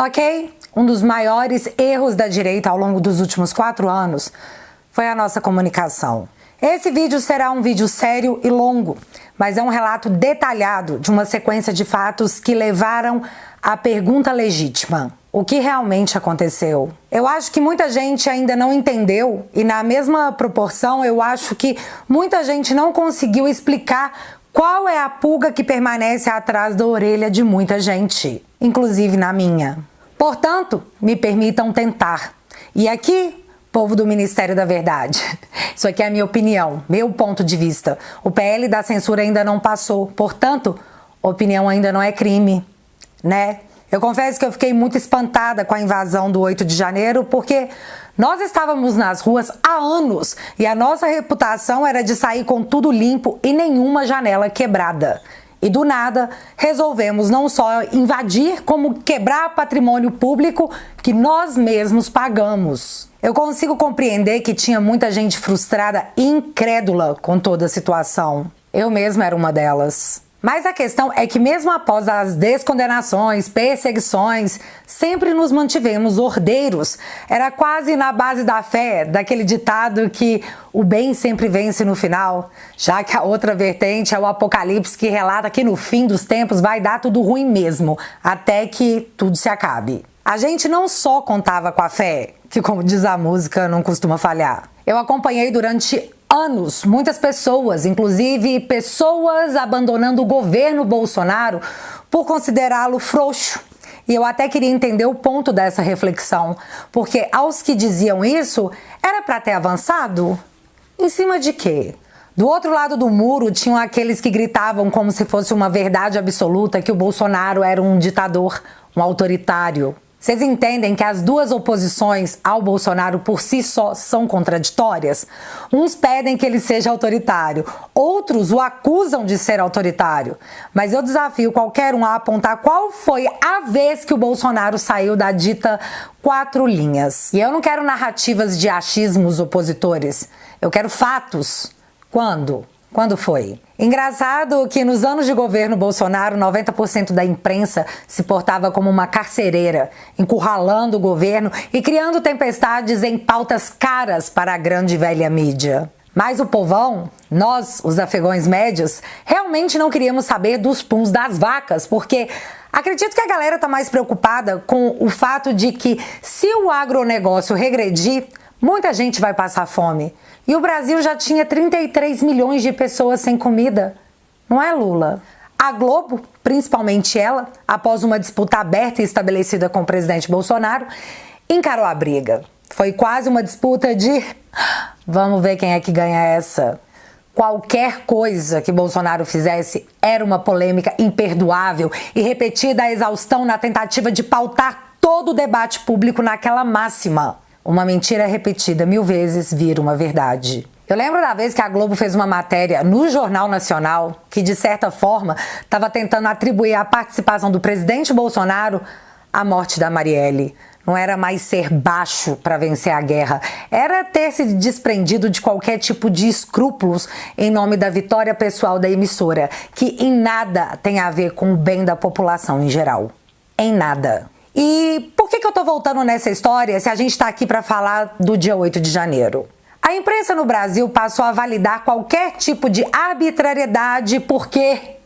Ok? Um dos maiores erros da direita ao longo dos últimos 4 anos foi a nossa comunicação. Esse vídeo será um vídeo sério e longo, mas é um relato detalhado de uma sequência de fatos que levaram à pergunta legítima: o que realmente aconteceu? Eu acho que muita gente ainda não entendeu e, na mesma proporção, eu acho que muita gente não conseguiu explicar qual é a pulga que permanece atrás da orelha de muita gente, inclusive na minha. Portanto, me permitam tentar. E aqui, povo do Ministério da Verdade, isso aqui é a minha opinião, meu ponto de vista. O PL da censura ainda não passou, portanto, opinião ainda não é crime, né? Eu confesso que eu fiquei muito espantada com a invasão do 8 de janeiro, porque nós estávamos nas ruas há anos e a nossa reputação era de sair com tudo limpo e nenhuma janela quebrada. E do nada, resolvemos não só invadir, como quebrar patrimônio público que nós mesmos pagamos. Eu consigo compreender que tinha muita gente frustrada e incrédula com toda a situação. Eu mesma era uma delas. Mas a questão é que mesmo após as descondenações, perseguições, sempre nos mantivemos ordeiros. Era quase na base da fé, daquele ditado que o bem sempre vence no final, já que a outra vertente é o Apocalipse, que relata que no fim dos tempos vai dar tudo ruim mesmo, até que tudo se acabe. A gente não só contava com a fé, que, como diz a música, não costuma falhar. Eu acompanhei durante anos muitas pessoas, inclusive pessoas abandonando o governo Bolsonaro por considerá-lo frouxo. E eu até queria entender o ponto dessa reflexão, porque aos que diziam isso, era para ter avançado? Em cima de quê? Do outro lado do muro tinham aqueles que gritavam como se fosse uma verdade absoluta que o Bolsonaro era um ditador, um autoritário. Vocês entendem que as duas oposições ao Bolsonaro por si só são contraditórias? Uns pedem que ele seja autoritário, outros o acusam de ser autoritário. Mas eu desafio qualquer um a apontar qual foi a vez que o Bolsonaro saiu da dita 4 linhas. E eu não quero narrativas de achismos opositores, eu quero fatos. Quando? Quando foi? Engraçado que nos anos de governo Bolsonaro, 90% da imprensa se portava como uma carcereira, encurralando o governo e criando tempestades em pautas caras para a grande e velha mídia. Mas o povão, nós, os afegãos médios, realmente não queríamos saber dos puns das vacas, porque acredito que a galera está mais preocupada com o fato de que, se o agronegócio regredir, muita gente vai passar fome. E o Brasil já tinha 33 milhões de pessoas sem comida. Não é, Lula? A Globo, principalmente ela, após uma disputa aberta e estabelecida com o presidente Bolsonaro, encarou a briga. Foi quase uma disputa de vamos ver quem é que ganha essa. Qualquer coisa que Bolsonaro fizesse era uma polêmica imperdoável e repetida à exaustão na tentativa de pautar todo o debate público naquela máxima: uma mentira repetida 1000 vezes vira uma verdade. Eu lembro da vez que a Globo fez uma matéria no Jornal Nacional que, de certa forma, estava tentando atribuir a participação do presidente Bolsonaro à morte da Marielle. Não era mais ser baixo para vencer a guerra, era ter se desprendido de qualquer tipo de escrúpulos em nome da vitória pessoal da emissora, que em nada tem a ver com o bem da população em geral. Em nada. E por que eu tô voltando nessa história se a gente está aqui para falar do dia 8 de janeiro? A imprensa no Brasil passou a validar qualquer tipo de arbitrariedade porque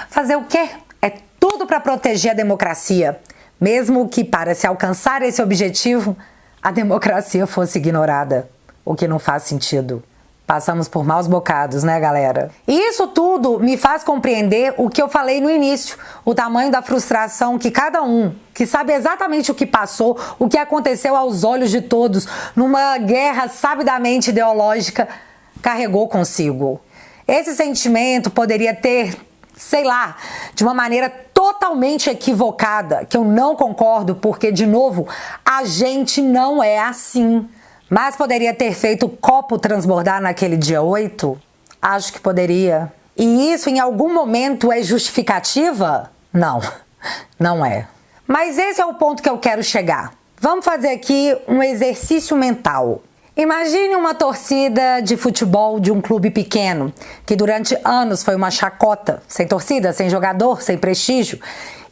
fazer o quê? É tudo para proteger a democracia, mesmo que para se alcançar esse objetivo a democracia fosse ignorada, o que não faz sentido. Passamos por maus bocados, né, galera? E isso tudo me faz compreender o que eu falei no início, o tamanho da frustração que cada um, que sabe exatamente o que passou, o que aconteceu aos olhos de todos, numa guerra sabidamente ideológica, carregou consigo. Esse sentimento poderia ter, sei lá, de uma maneira totalmente equivocada, que eu não concordo, porque, de novo, a gente não é assim. Mas poderia ter feito o copo transbordar naquele dia 8? Acho que poderia. E isso em algum momento é justificativa? Não, não é. Mas esse é o ponto que eu quero chegar. Vamos fazer aqui um exercício mental. Imagine uma torcida de futebol de um clube pequeno, que durante anos foi uma chacota, sem torcida, sem jogador, sem prestígio.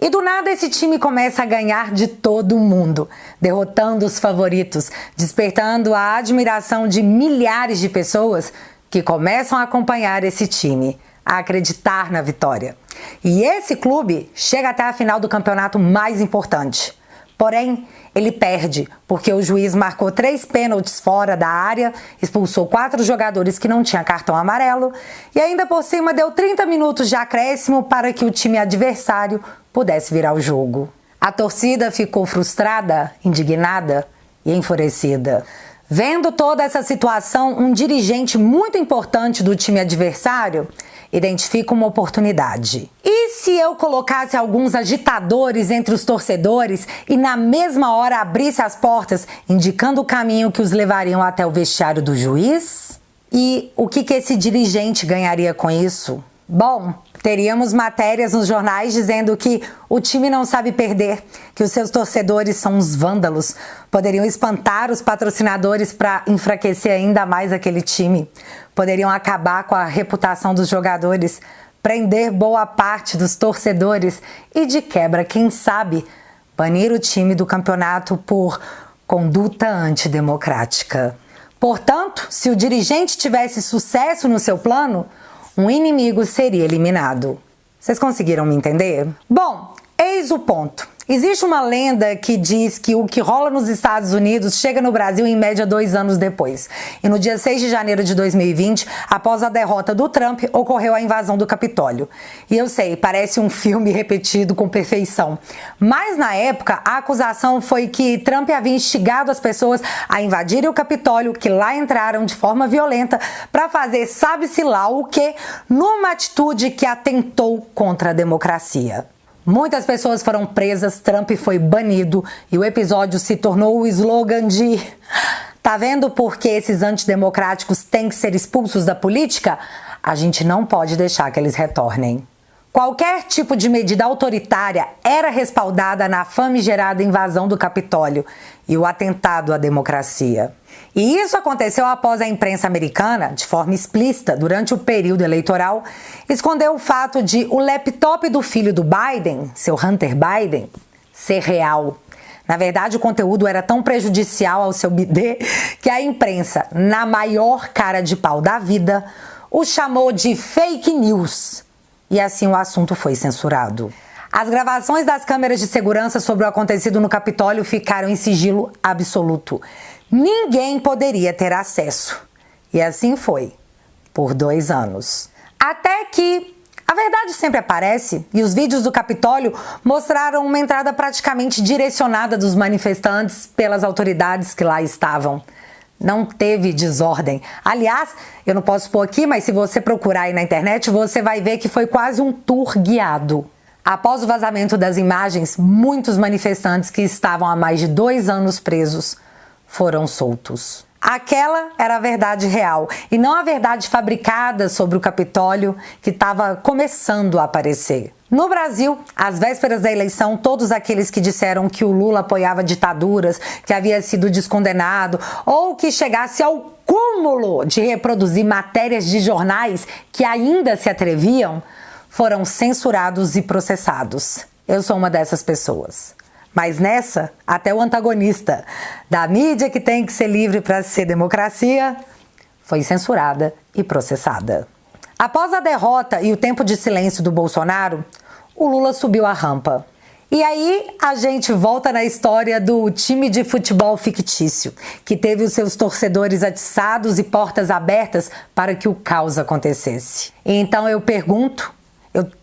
E do nada esse time começa a ganhar de todo mundo, derrotando os favoritos, despertando a admiração de milhares de pessoas que começam a acompanhar esse time, a acreditar na vitória. E esse clube chega até a final do campeonato mais importante. Porém, ele perde, porque o juiz marcou 3 pênaltis fora da área, expulsou 4 jogadores que não tinham cartão amarelo e ainda por cima deu 30 minutos de acréscimo para que o time adversário pudesse virar o jogo. A torcida ficou frustrada, indignada e enfurecida. Vendo toda essa situação, um dirigente muito importante do time adversário identifica uma oportunidade. E se eu colocasse alguns agitadores entre os torcedores e na mesma hora abrisse as portas, indicando o caminho que os levariam até o vestiário do juiz? E o que esse dirigente ganharia com isso? Bom, teríamos matérias nos jornais dizendo que o time não sabe perder, que os seus torcedores são uns vândalos, poderiam espantar os patrocinadores para enfraquecer ainda mais aquele time, poderiam acabar com a reputação dos jogadores, prender boa parte dos torcedores e, de quebra, quem sabe, banir o time do campeonato por conduta antidemocrática. Portanto, se o dirigente tivesse sucesso no seu plano, um inimigo seria eliminado. Vocês conseguiram me entender? Bom, eis o ponto. Existe uma lenda que diz que o que rola nos Estados Unidos chega no Brasil em média 2 anos depois. E no dia 6 de janeiro de 2020, após a derrota do Trump, ocorreu a invasão do Capitólio. E eu sei, parece um filme repetido com perfeição. Mas na época, a acusação foi que Trump havia instigado as pessoas a invadirem o Capitólio, que lá entraram de forma violenta para fazer sabe-se lá o quê, numa atitude que atentou contra a democracia. Muitas pessoas foram presas, Trump foi banido e o episódio se tornou o slogan de "Tá vendo por que esses antidemocráticos têm que ser expulsos da política? A gente não pode deixar que eles retornem." Qualquer tipo de medida autoritária era respaldada na famigerada invasão do Capitólio e o atentado à democracia. E isso aconteceu após a imprensa americana, de forma explícita, durante o período eleitoral, esconder o fato de o laptop do filho do Biden, seu Hunter Biden, ser real. Na verdade, o conteúdo era tão prejudicial ao seu bidê que a imprensa, na maior cara de pau da vida, o chamou de fake news. E assim o assunto foi censurado. As gravações das câmeras de segurança sobre o acontecido no Capitólio ficaram em sigilo absoluto. Ninguém poderia ter acesso. E assim foi, por 2 anos. Até que a verdade sempre aparece e os vídeos do Capitólio mostraram uma entrada praticamente direcionada dos manifestantes pelas autoridades que lá estavam. Não teve desordem. Aliás, eu não posso pôr aqui, mas se você procurar aí na internet, você vai ver que foi quase um tour guiado. Após o vazamento das imagens, muitos manifestantes que estavam há mais de 2 anos presos foram soltos. Aquela era a verdade real e não a verdade fabricada sobre o Capitólio que estava começando a aparecer. No Brasil, às vésperas da eleição, todos aqueles que disseram que o Lula apoiava ditaduras, que havia sido descondenado ou que chegasse ao cúmulo de reproduzir matérias de jornais que ainda se atreviam, foram censurados e processados. Eu sou uma dessas pessoas. Mas nessa, até o antagonista da mídia que tem que ser livre para ser democracia, foi censurada e processada. Após a derrota e o tempo de silêncio do Bolsonaro, o Lula subiu a rampa. E aí a gente volta na história do time de futebol fictício, que teve os seus torcedores atiçados e portas abertas para que o caos acontecesse. E então eu pergunto,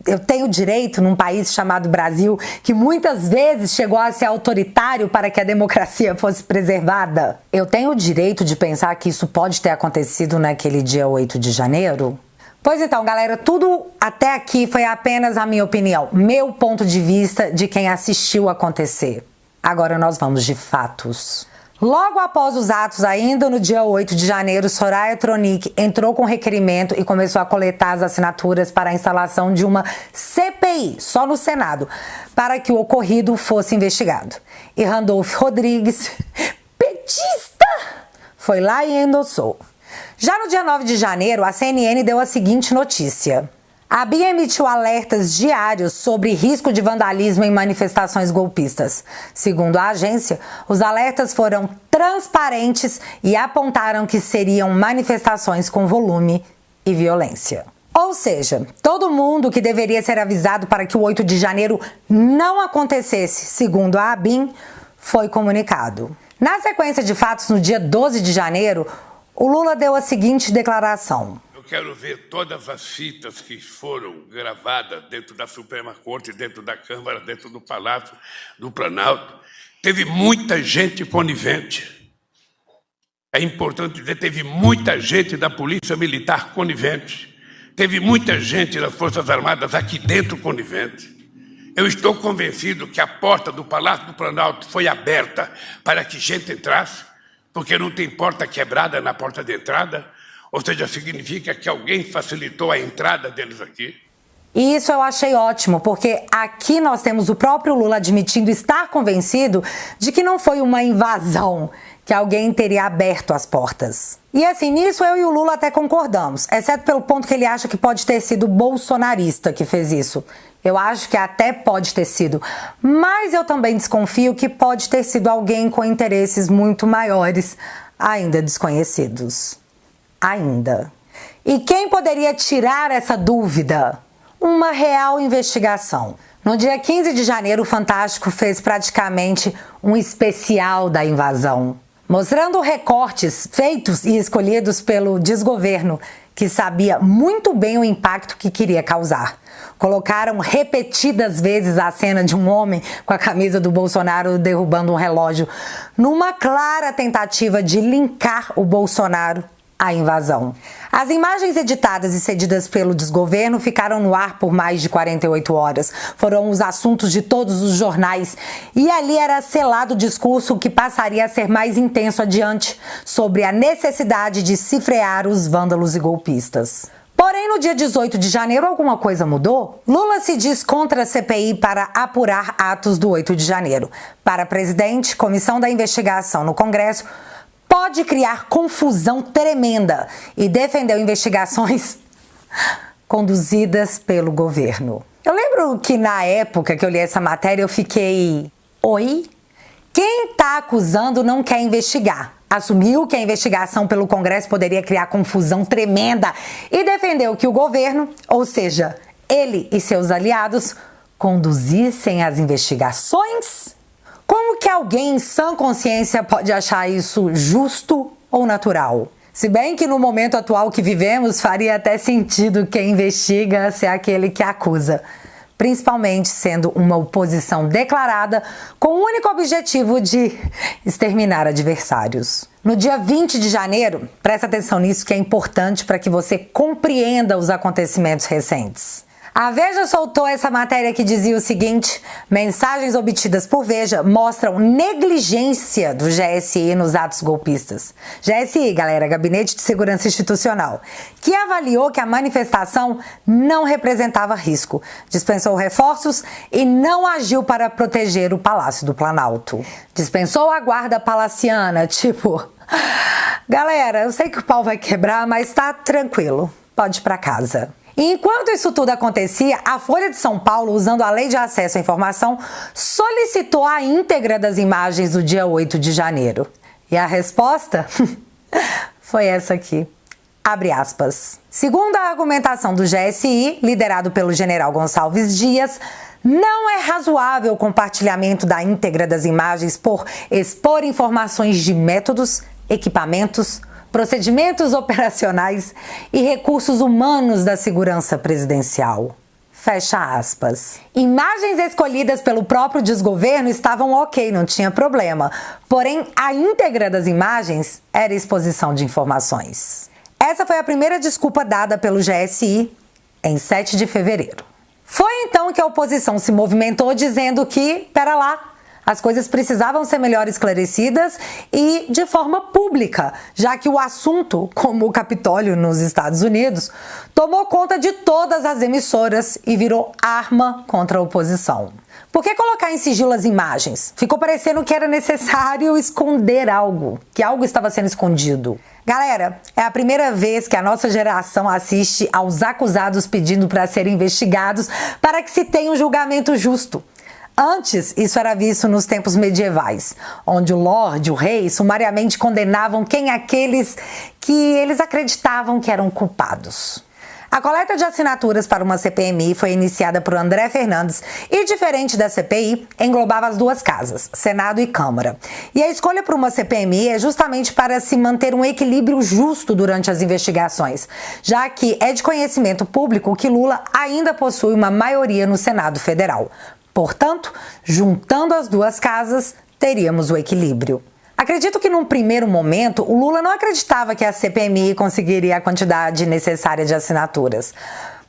eu tenho direito num país chamado Brasil, que muitas vezes chegou a ser autoritário para que a democracia fosse preservada? Eu tenho o direito de pensar que isso pode ter acontecido naquele dia 8 de janeiro? Pois então, galera, tudo até aqui foi apenas a minha opinião, meu ponto de vista de quem assistiu acontecer. Agora nós vamos de fatos. Logo após os atos, ainda no dia 8 de janeiro, Soraya Tronic entrou com requerimento e começou a coletar as assinaturas para a instalação de uma CPI, só no Senado, para que o ocorrido fosse investigado. E Randolph Rodrigues, petista, foi lá e endossou. Já no dia 9 de janeiro, a CNN deu a seguinte notícia. A ABIN emitiu alertas diários sobre risco de vandalismo em manifestações golpistas. Segundo a agência, os alertas foram transparentes e apontaram que seriam manifestações com volume e violência. Ou seja, todo mundo que deveria ser avisado para que o 8 de janeiro não acontecesse, segundo a ABIN, foi comunicado. Na sequência de fatos, no dia 12 de janeiro, o Lula deu a seguinte declaração. Eu quero ver todas as fitas que foram gravadas dentro da Suprema Corte, dentro da Câmara, dentro do Palácio do Planalto. Teve muita gente conivente. É importante dizer, teve muita gente da Polícia Militar conivente. Teve muita gente das Forças Armadas aqui dentro conivente. Eu estou convencido que a porta do Palácio do Planalto foi aberta para que gente entrasse, porque não tem porta quebrada na porta de entrada. Ou seja, significa que alguém facilitou a entrada deles aqui. E isso eu achei ótimo, porque aqui nós temos o próprio Lula admitindo estar convencido de que não foi uma invasão, que alguém teria aberto as portas. E assim, nisso eu e o Lula até concordamos, exceto pelo ponto que ele acha que pode ter sido bolsonarista que fez isso. Eu acho que até pode ter sido, mas eu também desconfio que pode ter sido alguém com interesses muito maiores, ainda desconhecidos. Ainda. E quem poderia tirar essa dúvida? Uma real investigação. No dia 15 de janeiro, o Fantástico fez praticamente um especial da invasão, mostrando recortes feitos e escolhidos pelo desgoverno, que sabia muito bem o impacto que queria causar. Colocaram repetidas vezes a cena de um homem com a camisa do Bolsonaro derrubando um relógio, numa clara tentativa de linkar o Bolsonaro à invasão. As imagens editadas e cedidas pelo desgoverno ficaram no ar por mais de 48 horas. Foram os assuntos de todos os jornais e ali era selado o discurso que passaria a ser mais intenso adiante sobre a necessidade de se frear os vândalos e golpistas. Porém, no dia 18 de janeiro, alguma coisa mudou? Lula se diz contra a CPI para apurar atos do 8 de janeiro. Para presidente, comissão da investigação no Congresso pode criar confusão tremenda e defendeu investigações conduzidas pelo governo. Eu lembro que na época que eu li essa matéria eu fiquei... Oi? Quem está acusando não quer investigar. Assumiu que a investigação pelo Congresso poderia criar confusão tremenda e defendeu que o governo, ou seja, ele e seus aliados, conduzissem as investigações? Como que alguém em sã consciência pode achar isso justo ou natural? Se bem que no momento atual que vivemos faria até sentido quem investiga ser aquele que acusa, principalmente sendo uma oposição declarada com o único objetivo de exterminar adversários. No dia 20 de janeiro, presta atenção nisso que é importante para que você compreenda os acontecimentos recentes. A Veja soltou essa matéria que dizia o seguinte: mensagens obtidas por Veja mostram negligência do GSI nos atos golpistas. GSI, galera, Gabinete de Segurança Institucional, que avaliou que a manifestação não representava risco, dispensou reforços e não agiu para proteger o Palácio do Planalto. Dispensou a guarda palaciana, tipo... Galera, eu sei que o pau vai quebrar, mas tá tranquilo, pode ir pra casa. E enquanto isso tudo acontecia, a Folha de São Paulo, usando a Lei de Acesso à Informação, solicitou a íntegra das imagens do dia 8 de janeiro. E a resposta foi essa aqui. Abre aspas. Segundo a argumentação do GSI, liderado pelo general Gonçalves Dias, não é razoável o compartilhamento da íntegra das imagens por expor informações de métodos, equipamentos, procedimentos operacionais e recursos humanos da segurança presidencial. Fecha aspas. Imagens escolhidas pelo próprio desgoverno estavam ok, não tinha problema. Porém, a íntegra das imagens era exposição de informações. Essa foi a primeira desculpa dada pelo GSI em 7 de fevereiro. Foi então que a oposição se movimentou dizendo que, pera lá, As coisas precisavam ser melhor esclarecidas e de forma pública, já que o assunto, como o Capitólio nos Estados Unidos, tomou conta de todas as emissoras e virou arma contra a oposição. Por que colocar em sigilo as imagens? Ficou parecendo que era necessário esconder algo, que algo estava sendo escondido. Galera, é a primeira vez que a nossa geração assiste aos acusados pedindo para serem investigados para que se tenha um julgamento justo. Antes, isso era visto nos tempos medievais, onde o lorde, o rei, sumariamente condenavam aqueles que eles acreditavam que eram culpados. A coleta de assinaturas para uma CPMI foi iniciada por André Fernandes e, diferente da CPI, englobava as duas casas, Senado e Câmara. E a escolha por uma CPMI é justamente para se manter um equilíbrio justo durante as investigações, já que é de conhecimento público que Lula ainda possui uma maioria no Senado Federal. Portanto, juntando as duas casas, teríamos o equilíbrio. Acredito que num primeiro momento o Lula não acreditava que a CPMI conseguiria a quantidade necessária de assinaturas.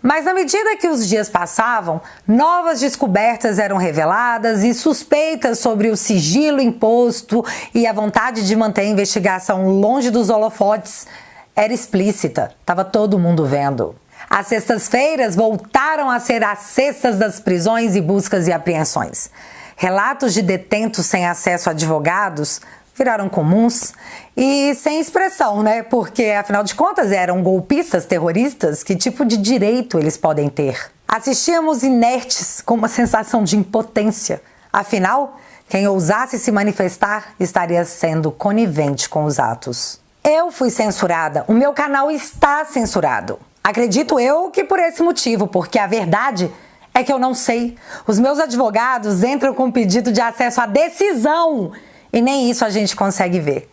Mas na medida que os dias passavam, novas descobertas eram reveladas e suspeitas sobre o sigilo imposto e a vontade de manter a investigação longe dos holofotes era explícita, estava todo mundo vendo. As sextas-feiras voltaram a ser as sextas das prisões e buscas e apreensões. Relatos de detentos sem acesso a advogados viraram comuns e sem expressão, né? Porque, afinal de contas, eram golpistas, terroristas, que tipo de direito eles podem ter? Assistíamos inertes com uma sensação de impotência. Afinal, quem ousasse se manifestar estaria sendo conivente com os atos. Eu fui censurada, o meu canal está censurado. Acredito eu que por esse motivo, porque a verdade é que eu não sei. Os meus advogados entram com pedido de acesso à decisão e nem isso a gente consegue ver.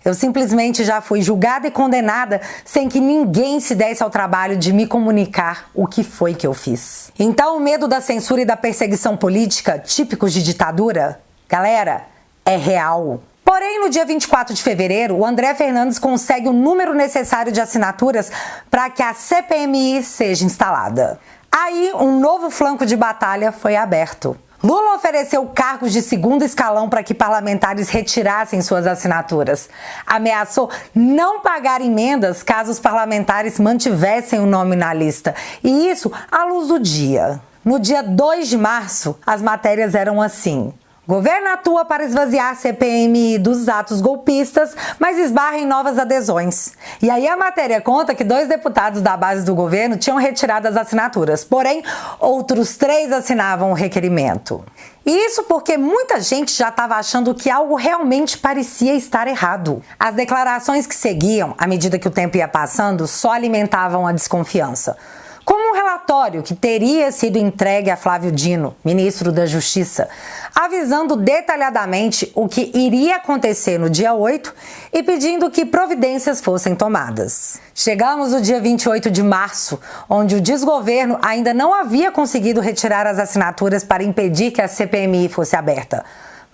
Eu simplesmente já fui julgada e condenada sem que ninguém se desse ao trabalho de me comunicar o que foi que eu fiz. Então o medo da censura e da perseguição política, típicos de ditadura, galera, é real. Porém, no dia 24 de fevereiro, o André Fernandes consegue o número necessário de assinaturas para que a CPMI seja instalada. Aí, um novo flanco de batalha foi aberto. Lula ofereceu cargos de segundo escalão para que parlamentares retirassem suas assinaturas. Ameaçou não pagar emendas caso os parlamentares mantivessem o nome na lista. E isso à luz do dia. No dia 2 de março, as matérias eram assim: governo atua para esvaziar a CPMI dos atos golpistas, mas esbarra em novas adesões. E aí a matéria conta que 2 deputados da base do governo tinham retirado as assinaturas, porém outros 3 assinavam o requerimento. E isso porque muita gente já estava achando que algo realmente parecia estar errado. As declarações que seguiam, à medida que o tempo ia passando, só alimentavam a desconfiança. Como um relatório que teria sido entregue a Flávio Dino, ministro da Justiça, avisando detalhadamente o que iria acontecer no dia 8 e pedindo que providências fossem tomadas. Chegamos no dia 28 de março, onde o desgoverno ainda não havia conseguido retirar as assinaturas para impedir que a CPMI fosse aberta.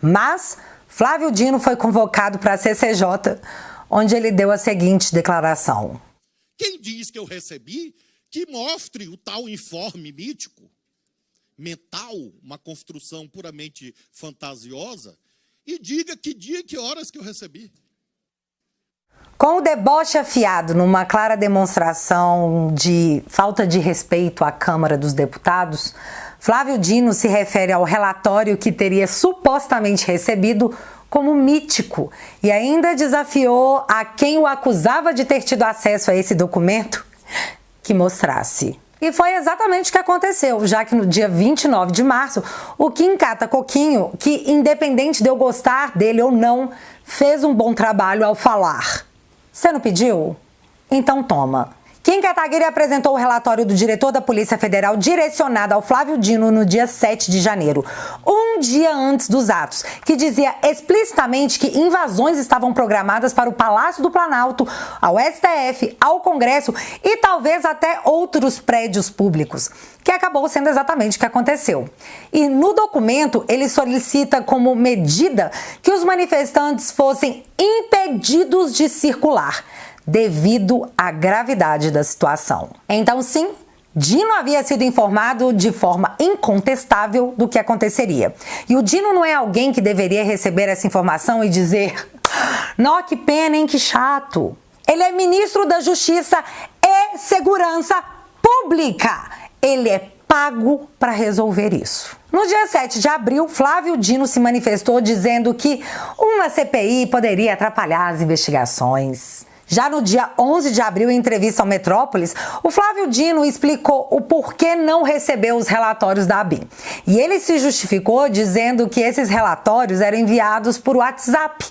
Mas Flávio Dino foi convocado para a CCJ, onde ele deu a seguinte declaração: quem diz que eu recebi, que mostre o tal informe mítico, mental, uma construção puramente fantasiosa, e diga que dia e que horas que eu recebi. Com o deboche afiado numa clara demonstração de falta de respeito à Câmara dos Deputados, Flávio Dino se refere ao relatório que teria supostamente recebido como mítico e ainda desafiou a quem o acusava de ter tido acesso a esse documento que mostrasse. E foi exatamente o que aconteceu, já que no dia 29 de março, o Kim Katacoquinho, que independente de eu gostar dele ou não, fez um bom trabalho ao falar. Você não pediu? Então toma. Kim Kataguiri apresentou o relatório do diretor da Polícia Federal direcionado ao Flávio Dino no dia 7 de janeiro, um dia antes dos atos, que dizia explicitamente que invasões estavam programadas para o Palácio do Planalto, ao STF, ao Congresso e talvez até outros prédios públicos, que acabou sendo exatamente o que aconteceu. E no documento ele solicita como medida que os manifestantes fossem impedidos de circular, devido à gravidade da situação. Então sim, Dino havia sido informado de forma incontestável do que aconteceria. E o Dino não é alguém que deveria receber essa informação e dizer: "Nó, que pena, hein, que chato". Ele é ministro da Justiça e Segurança Pública. Ele é pago para resolver isso. No dia 7 de abril, Flávio Dino se manifestou dizendo que uma CPI poderia atrapalhar as investigações. Já no dia 11 de abril, em entrevista ao Metrópolis, o Flávio Dino explicou o porquê não recebeu os relatórios da ABIN. E ele se justificou dizendo que esses relatórios eram enviados por WhatsApp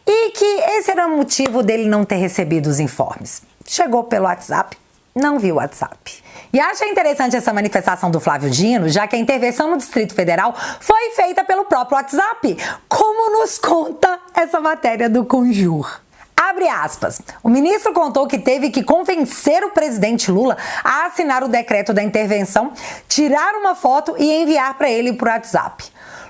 e que esse era o motivo dele não ter recebido os informes. Chegou pelo WhatsApp, não viu o WhatsApp. E acha interessante essa manifestação do Flávio Dino, já que a intervenção no Distrito Federal foi feita pelo próprio WhatsApp, como nos conta essa matéria do Conjur. Abre aspas. O ministro contou que teve que convencer o presidente Lula a assinar o decreto da intervenção, tirar uma foto e enviar para ele por WhatsApp.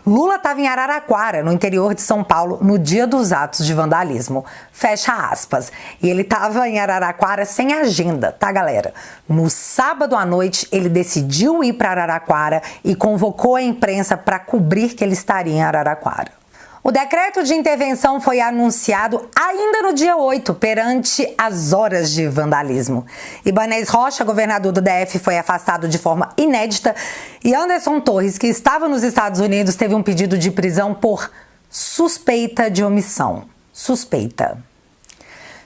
Lula estava em Araraquara, no interior de São Paulo, no dia dos atos de vandalismo. Fecha aspas. E ele estava em Araraquara sem agenda, tá, galera? No sábado à noite, ele decidiu ir para Araraquara e convocou a imprensa para cobrir que ele estaria em Araraquara. O decreto de intervenção foi anunciado ainda no dia 8, perante as horas de vandalismo. Ibanez Rocha, governador do DF, foi afastado de forma inédita e Anderson Torres, que estava nos Estados Unidos, teve um pedido de prisão por suspeita de omissão. Suspeita.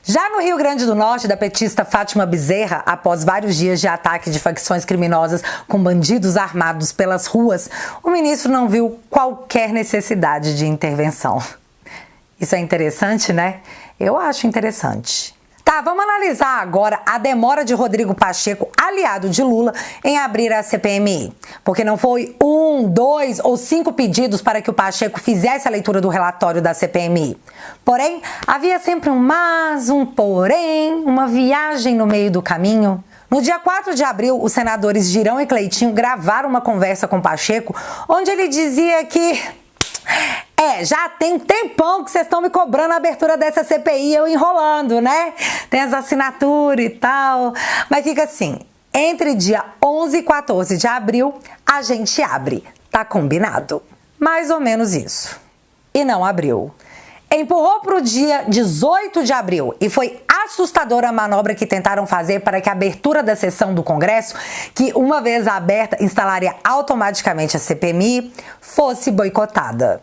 Já no Rio Grande do Norte, da petista Fátima Bezerra, após vários dias de ataque de facções criminosas com bandidos armados pelas ruas, o ministro não viu qualquer necessidade de intervenção. Isso é interessante, né? Eu acho interessante. Tá, vamos analisar agora a demora de Rodrigo Pacheco, aliado de Lula, em abrir a CPMI. Porque não foi 1, 2 ou 5 pedidos para que o Pacheco fizesse a leitura do relatório da CPMI. Porém, havia sempre um mas, um porém, uma viagem no meio do caminho. No dia 4 de abril, os senadores Girão e Cleitinho gravaram uma conversa com Pacheco, onde ele dizia que já tem um tempão que vocês estão me cobrando a abertura dessa CPI, eu enrolando, né? Tem as assinaturas e tal. Mas fica assim, entre dia 11 e 14 de abril, a gente abre. Tá combinado? Mais ou menos isso. E não abriu. Empurrou para o dia 18 de abril e foi assustadora a manobra que tentaram fazer para que a abertura da sessão do Congresso, que uma vez aberta instalaria automaticamente a CPMI, fosse boicotada.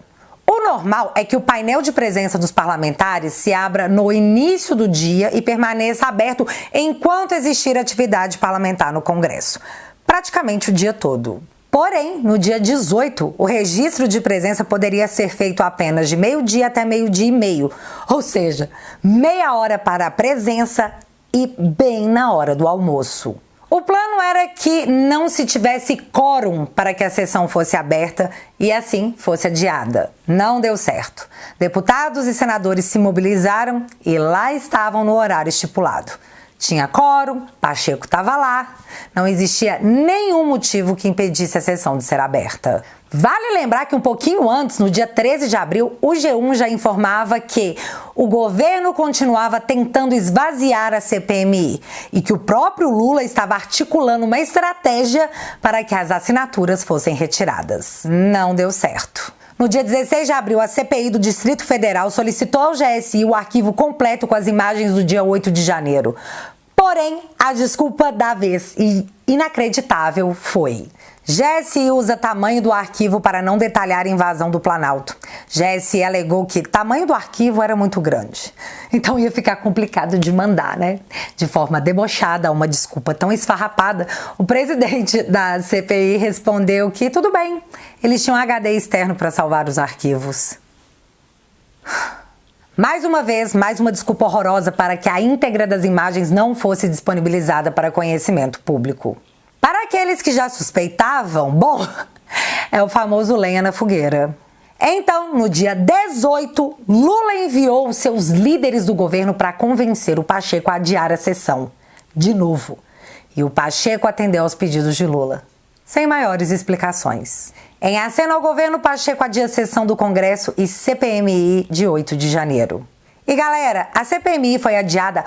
O normal é que o painel de presença dos parlamentares se abra no início do dia e permaneça aberto enquanto existir atividade parlamentar no Congresso, praticamente o dia todo. Porém, no dia 18, o registro de presença poderia ser feito apenas de meio-dia até meio-dia e meio, ou seja, meia hora para a presença e bem na hora do almoço. O plano era que não se tivesse quórum para que a sessão fosse aberta e assim fosse adiada. Não deu certo. Deputados e senadores se mobilizaram e lá estavam no horário estipulado. Tinha quórum, Pacheco estava lá, não existia nenhum motivo que impedisse a sessão de ser aberta. Vale lembrar que um pouquinho antes, no dia 13 de abril, o G1 já informava que o governo continuava tentando esvaziar a CPMI e que o próprio Lula estava articulando uma estratégia para que as assinaturas fossem retiradas. Não deu certo. No dia 16 de abril, a CPI do Distrito Federal solicitou ao GSI o arquivo completo com as imagens do dia 8 de janeiro. Porém, a desculpa da vez e inacreditável foi: GSI usa tamanho do arquivo para não detalhar a invasão do Planalto. GSI alegou que tamanho do arquivo era muito grande. Então ia ficar complicado de mandar, né? De forma debochada, uma desculpa tão esfarrapada, o presidente da CPI respondeu que tudo bem, eles tinham HD externo para salvar os arquivos. Mais uma vez, mais uma desculpa horrorosa para que a íntegra das imagens não fosse disponibilizada para conhecimento público. Para aqueles que já suspeitavam, bom, é o famoso lenha na fogueira. Então, no dia 18, Lula enviou os seus líderes do governo para convencer o Pacheco a adiar a sessão, de novo. E o Pacheco atendeu aos pedidos de Lula, sem maiores explicações. Em aceno ao governo, Pacheco adia a sessão do Congresso e CPMI de 8 de janeiro. E galera, a CPMI foi adiada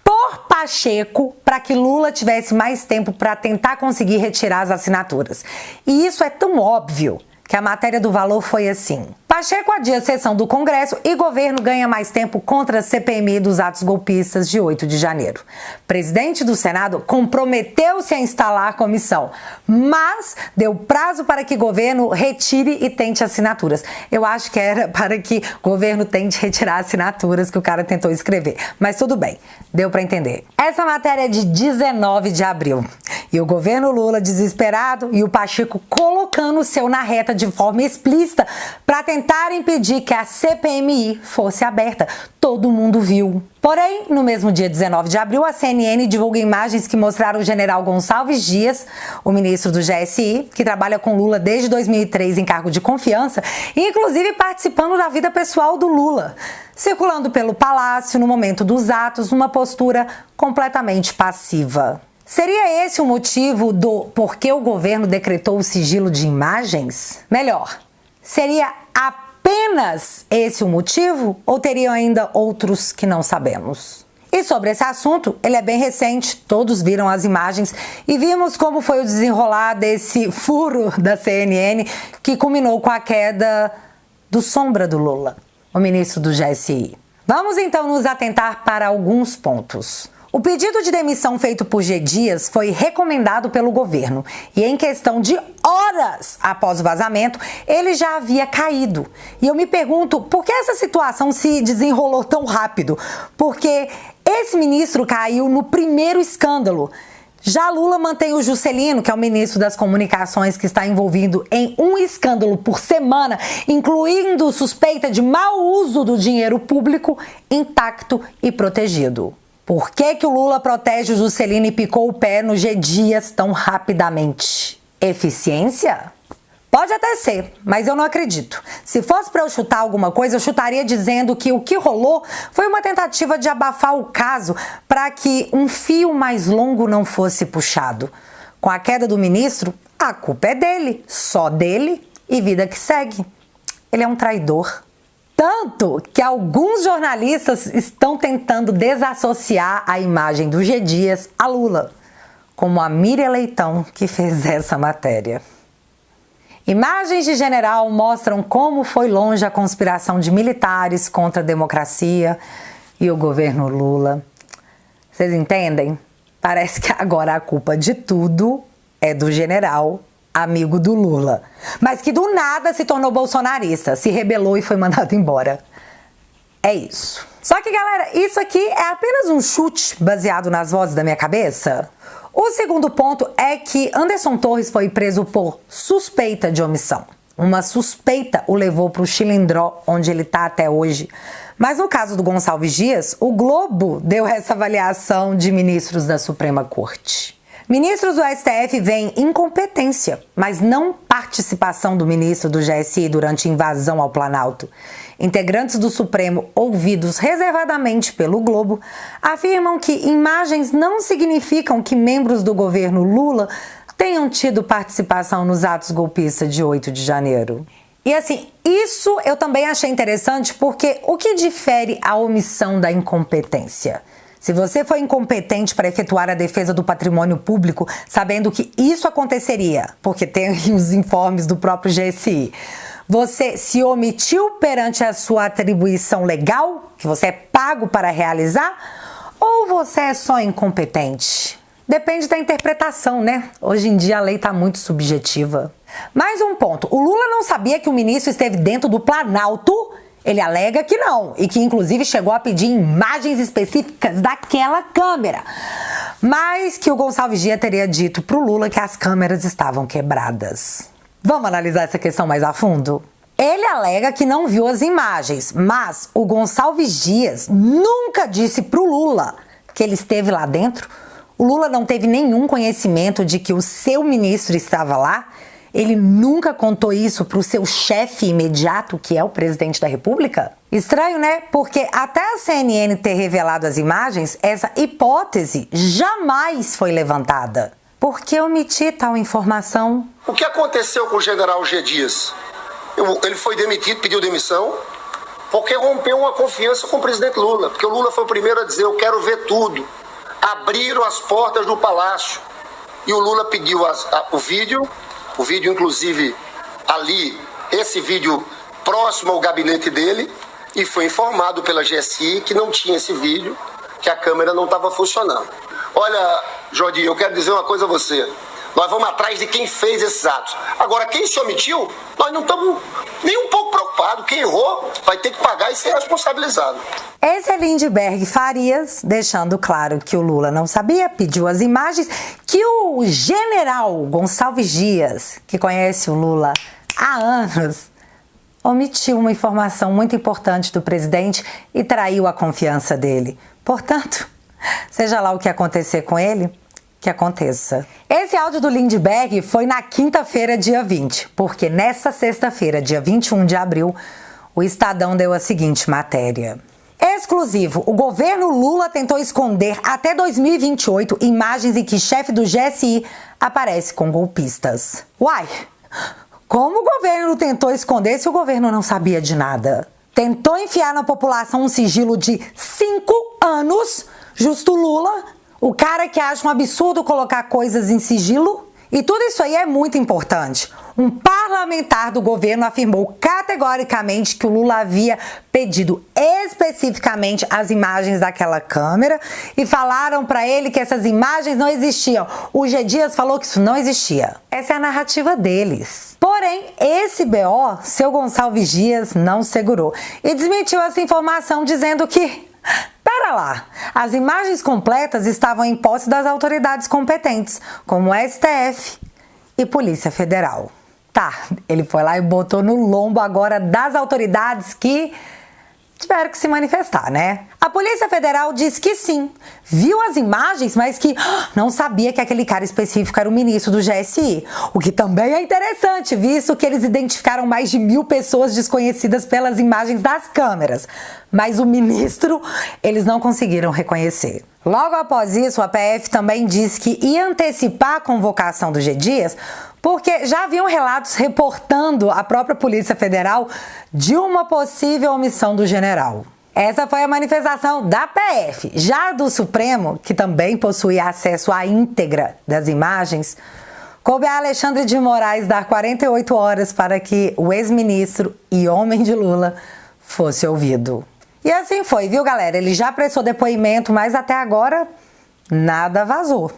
por Pacheco para que Lula tivesse mais tempo para tentar conseguir retirar as assinaturas. E isso é tão óbvio que a matéria do Valor foi assim: Pacheco adia a sessão do Congresso e governo ganha mais tempo contra a CPMI dos atos golpistas de 8 de janeiro. Presidente do Senado comprometeu-se a instalar comissão, mas deu prazo para que governo retire e tente assinaturas. Eu acho que era para que governo tente retirar assinaturas que o cara tentou escrever, mas tudo bem, deu para entender. Essa matéria é de 19 de abril. E o governo Lula desesperado e o Pacheco colocando o seu na reta de forma explícita para tentar impedir que a CPMI fosse aberta. Todo mundo viu. Porém, no mesmo dia 19 de abril, a CNN divulga imagens que mostraram o general Gonçalves Dias, o ministro do GSI, que trabalha com Lula desde 2003 em cargo de confiança, e inclusive participando da vida pessoal do Lula, circulando pelo palácio no momento dos atos, numa postura completamente passiva. Seria esse o motivo do porquê o governo decretou o sigilo de imagens? Melhor, seria apenas esse o motivo ou teriam ainda outros que não sabemos? E sobre esse assunto, ele é bem recente, todos viram as imagens e vimos como foi o desenrolar desse furo da CNN que culminou com a queda do sombra do Lula, o ministro do GSI. Vamos então nos atentar para alguns pontos. O pedido de demissão feito por G. Dias foi recomendado pelo governo e em questão de horas após o vazamento, ele já havia caído. E eu me pergunto por que essa situação se desenrolou tão rápido? Porque esse ministro caiu no primeiro escândalo. Já Lula mantém o Juscelino, que é o ministro das Comunicações, que está envolvido em um escândalo por semana, incluindo suspeita de mau uso do dinheiro público, intacto e protegido. Por que o Lula protege o Juscelino e picou o pé no G. Dias tão rapidamente? Eficiência? Pode até ser, mas eu não acredito. Se fosse para eu chutar alguma coisa, eu chutaria dizendo que o que rolou foi uma tentativa de abafar o caso para que um fio mais longo não fosse puxado. Com a queda do ministro, a culpa é dele, só dele e vida que segue. Ele é um traidor. Tanto que alguns jornalistas estão tentando desassociar a imagem do G. Dias a Lula, como a Miriam Leitão, que fez essa matéria. Imagens de general mostram como foi longe a conspiração de militares contra a democracia e o governo Lula. Vocês entendem? Parece que agora a culpa de tudo é do general, amigo do Lula, mas que do nada se tornou bolsonarista, se rebelou e foi mandado embora. É isso. Só que, galera, isso aqui é apenas um chute baseado nas vozes da minha cabeça. O segundo ponto é que Anderson Torres foi preso por suspeita de omissão. Uma suspeita o levou para o Chilindró, onde ele está até hoje. Mas no caso do Gonçalves Dias, o Globo deu essa avaliação de ministros da Suprema Corte. Ministros do STF veem incompetência, mas não participação do ministro do GSI durante invasão ao Planalto. Integrantes do Supremo, ouvidos reservadamente pelo Globo, afirmam que imagens não significam que membros do governo Lula tenham tido participação nos atos golpistas de 8 de janeiro. E assim, isso eu também achei interessante porque o que difere a omissão da incompetência? Se você foi incompetente para efetuar a defesa do patrimônio público, sabendo que isso aconteceria, porque tem os informes do próprio GSI, você se omitiu perante a sua atribuição legal, que você é pago para realizar, ou você é só incompetente? Depende da interpretação, né? Hoje em dia a lei está muito subjetiva. Mais um ponto, o Lula não sabia que o ministro esteve dentro do Planalto. Ele alega que não, e que inclusive chegou a pedir imagens específicas daquela câmera, mas que o Gonçalves Dias teria dito para o Lula que as câmeras estavam quebradas. Vamos analisar essa questão mais a fundo? Ele alega que não viu as imagens, mas o Gonçalves Dias nunca disse para o Lula que ele esteve lá dentro. O Lula não teve nenhum conhecimento de que o seu ministro estava lá. Ele nunca contou isso para o seu chefe imediato, que é o presidente da República? Estranho, né? Porque até a CNN ter revelado as imagens, essa hipótese jamais foi levantada. Por que omitir tal informação? O que aconteceu com o general G. Dias? Ele foi demitido, pediu demissão, porque rompeu uma confiança com o presidente Lula. Porque o Lula foi o primeiro a dizer, eu quero ver tudo. abriram as portas do palácio e o Lula pediu o vídeo inclusive ali, esse vídeo próximo ao gabinete dele, e foi informado pela GSI que não tinha esse vídeo, que a câmera não estava funcionando. Olha, Jordi, eu quero dizer uma coisa a você. Nós vamos atrás de quem fez esses atos. Agora, quem se omitiu, nós não estamos nem um pouco preocupados. Quem errou vai ter que pagar e ser responsabilizado. Esse é Lindbergh Farias, deixando claro que o Lula não sabia, pediu as imagens, que o general Gonçalves Dias, que conhece o Lula há anos, omitiu uma informação muito importante do presidente e traiu a confiança dele. Portanto, seja lá o que acontecer com ele, que aconteça. Esse áudio do Lindbergh foi na quinta-feira, dia 20, porque nessa sexta-feira, dia 21 de abril, o Estadão deu a seguinte matéria. Exclusivo, o governo Lula tentou esconder até 2028 imagens em que chefe do GSI aparece com golpistas. Uai, como o governo tentou esconder se o governo não sabia de nada? Tentou enfiar na população um sigilo de 5 anos, justo Lula, o cara que acha um absurdo colocar coisas em sigilo. E tudo isso aí é muito importante. Um parlamentar do governo afirmou categoricamente que o Lula havia pedido especificamente as imagens daquela câmera e falaram para ele que essas imagens não existiam. O G. Dias falou que isso não existia. Essa é a narrativa deles. Porém, esse BO, seu Gonçalves Dias não segurou e desmentiu essa informação dizendo que... Pera lá, as imagens completas estavam em posse das autoridades competentes, como o STF e Polícia Federal. Tá, ele foi lá e botou no lombo agora das autoridades que tiveram que se manifestar, né? A Polícia Federal diz que sim, viu as imagens, mas que não sabia que aquele cara específico era o ministro do GSI. O que também é interessante, visto que eles identificaram mais de 1.000 pessoas desconhecidas pelas imagens das câmeras. Mas o ministro, eles não conseguiram reconhecer. Logo após isso, a PF também disse que ia antecipar a convocação do G. Dias, porque já haviam relatos reportando à própria Polícia Federal de uma possível omissão do general. Essa foi a manifestação da PF. Já do Supremo, que também possui acesso à íntegra das imagens, coube a Alexandre de Moraes dar 48 horas para que o ex-ministro e homem de Lula fosse ouvido. E assim foi, viu, galera? Ele já prestou depoimento, mas até agora nada vazou.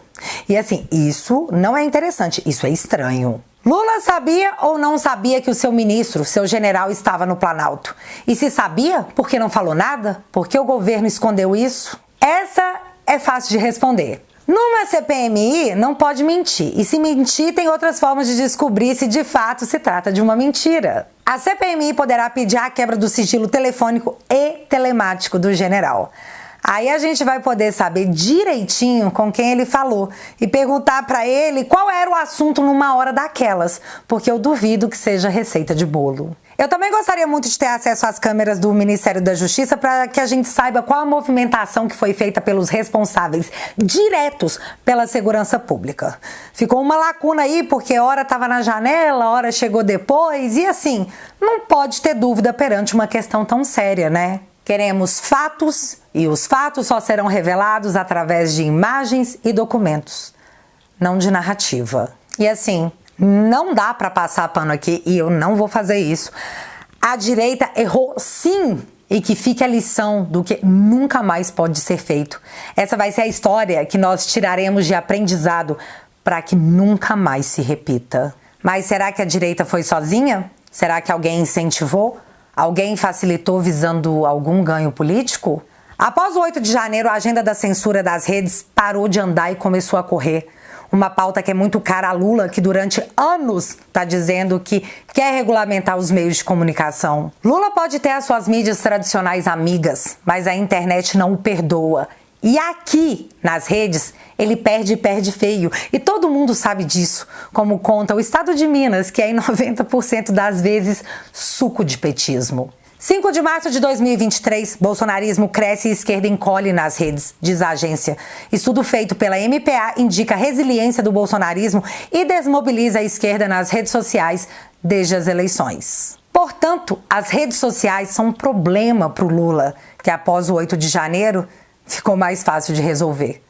E assim, isso não é interessante, isso é estranho. Lula sabia ou não sabia que o seu ministro, seu general, estava no Planalto? E se sabia, por que não falou nada? Por que o governo escondeu isso? Essa é fácil de responder. Numa CPMI, não pode mentir. E se mentir, tem outras formas de descobrir se de fato se trata de uma mentira. A CPMI poderá pedir a quebra do sigilo telefônico e telemático do general. Aí a gente vai poder saber direitinho com quem ele falou e perguntar para ele qual era o assunto numa hora daquelas, porque eu duvido que seja receita de bolo. Eu também gostaria muito de ter acesso às câmeras do Ministério da Justiça para que a gente saiba qual a movimentação que foi feita pelos responsáveis diretos pela segurança pública. Ficou uma lacuna aí porque hora estava na janela, hora chegou depois e assim, não pode ter dúvida perante uma questão tão séria, né? Queremos fatos e os fatos só serão revelados através de imagens e documentos, não de narrativa. E assim, não dá para passar pano aqui e eu não vou fazer isso. A direita errou sim e que fique a lição do que nunca mais pode ser feito. Essa vai ser a história que nós tiraremos de aprendizado para que nunca mais se repita. Mas será que a direita foi sozinha? Será que alguém incentivou? Alguém facilitou visando algum ganho político? Após o 8 de janeiro, a agenda da censura das redes parou de andar e começou a correr. Uma pauta que é muito cara a Lula, que durante anos está dizendo que quer regulamentar os meios de comunicação. Lula pode ter as suas mídias tradicionais amigas, mas a internet não o perdoa. E aqui, nas redes, ele perde e perde feio. E todo mundo sabe disso, como conta o Estado de Minas, que é em 90% das vezes suco de petismo. 5 de março de 2023, bolsonarismo cresce e esquerda encolhe nas redes, diz a agência. Estudo feito pela MPA indica a resiliência do bolsonarismo e desmobiliza a esquerda nas redes sociais desde as eleições. Portanto, as redes sociais são um problema para o Lula, que após o 8 de janeiro ficou mais fácil de resolver.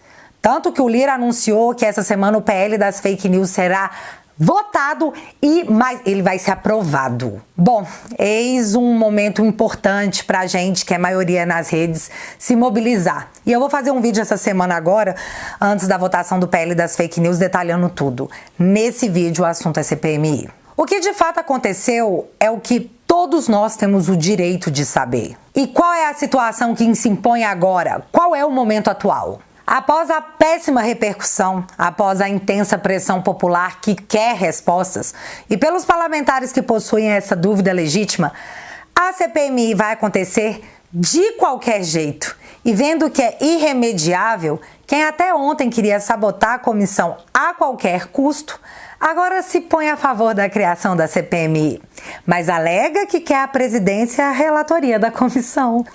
Tanto que o Lira anunciou que essa semana o PL das fake news será votado e ele vai ser aprovado. Bom, eis um momento importante pra gente, que é maioria nas redes, se mobilizar. E eu vou fazer um vídeo essa semana agora, antes da votação do PL das fake news, detalhando tudo. Nesse vídeo o assunto é CPMI. O que de fato aconteceu é o que todos nós temos o direito de saber. E qual é a situação que se impõe agora? Qual é o momento atual? Após a péssima repercussão, após a intensa pressão popular que quer respostas, e pelos parlamentares que possuem essa dúvida legítima, a CPMI vai acontecer de qualquer jeito. E vendo que é irremediável, quem até ontem queria sabotar a comissão a qualquer custo, agora se põe a favor da criação da CPMI, mas alega que quer a presidência e a relatoria da comissão.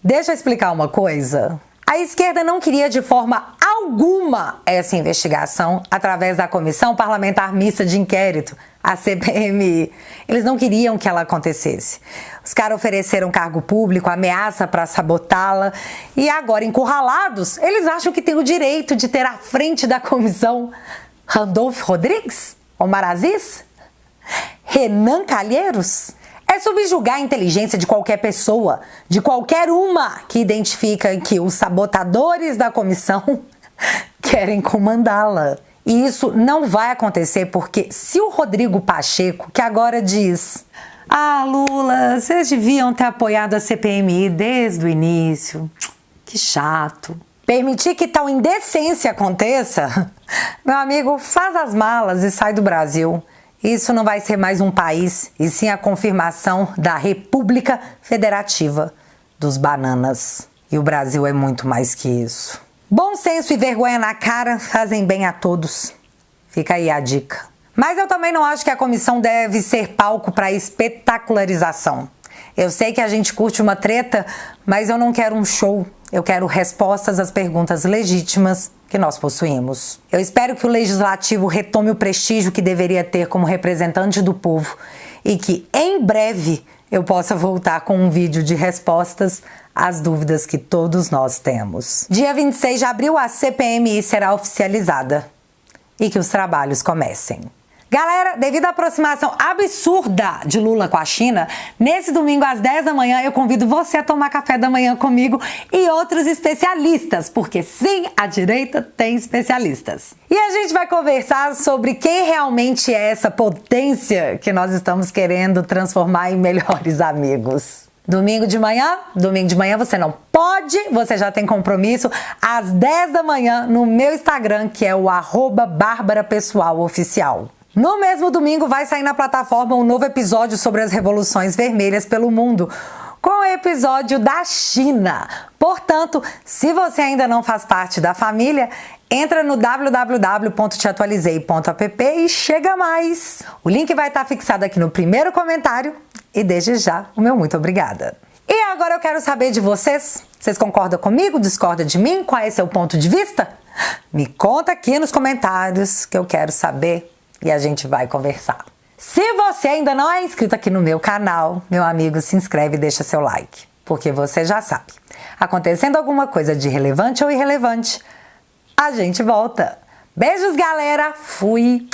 Deixa eu explicar uma coisa. A esquerda não queria de forma alguma essa investigação através da Comissão Parlamentar Mista de Inquérito, a CPMI. Eles não queriam que ela acontecesse. Os caras ofereceram cargo público, ameaça para sabotá-la e agora, encurralados, eles acham que têm o direito de ter à frente da comissão Randolfo Rodrigues, Omar Aziz, Renan Calheiros. É subjugar a inteligência de qualquer pessoa, de qualquer uma que identifica que os sabotadores da comissão querem comandá-la. E isso não vai acontecer porque se o Rodrigo Pacheco, que agora diz: "Ah, Lula, vocês deviam ter apoiado a CPMI desde o início, que chato", permitir que tal indecência aconteça, meu amigo, faz as malas e sai do Brasil. Isso não vai ser mais um país, e sim a confirmação da República Federativa dos Bananas. E o Brasil é muito mais que isso. Bom senso e vergonha na cara fazem bem a todos. Fica aí a dica. Mas eu também não acho que a comissão deve ser palco para espetacularização. Eu sei que a gente curte uma treta, mas eu não quero um show. Eu quero respostas às perguntas legítimas que nós possuímos. Eu espero que o Legislativo retome o prestígio que deveria ter como representante do povo e que, em breve, eu possa voltar com um vídeo de respostas às dúvidas que todos nós temos. Dia 26 de abril, a CPMI será oficializada e que os trabalhos comecem. Galera, devido à aproximação absurda de Lula com a China, nesse domingo às 10 da manhã eu convido você a tomar café da manhã comigo e outros especialistas, porque sim, a direita tem especialistas. E a gente vai conversar sobre quem realmente é essa potência que nós estamos querendo transformar em melhores amigos. Domingo de manhã você não pode, você já tem compromisso, às 10 da manhã no meu Instagram, que é o @BárbaraPessoalOficial. No mesmo domingo vai sair na plataforma um novo episódio sobre as revoluções vermelhas pelo mundo, com o episódio da China. Portanto, se você ainda não faz parte da família, entra no www.teatualizei.app e chega mais. O link vai estar fixado aqui no primeiro comentário e desde já o meu muito obrigada. E agora eu quero saber de vocês. Vocês concordam comigo? Discordam de mim? Qual é seu ponto de vista? Me conta aqui nos comentários que eu quero saber. E a gente vai conversar. Se você ainda não é inscrito aqui no meu canal, meu amigo, se inscreve e deixa seu like. Porque você já sabe, acontecendo alguma coisa de relevante ou irrelevante, a gente volta. Beijos, galera! Fui!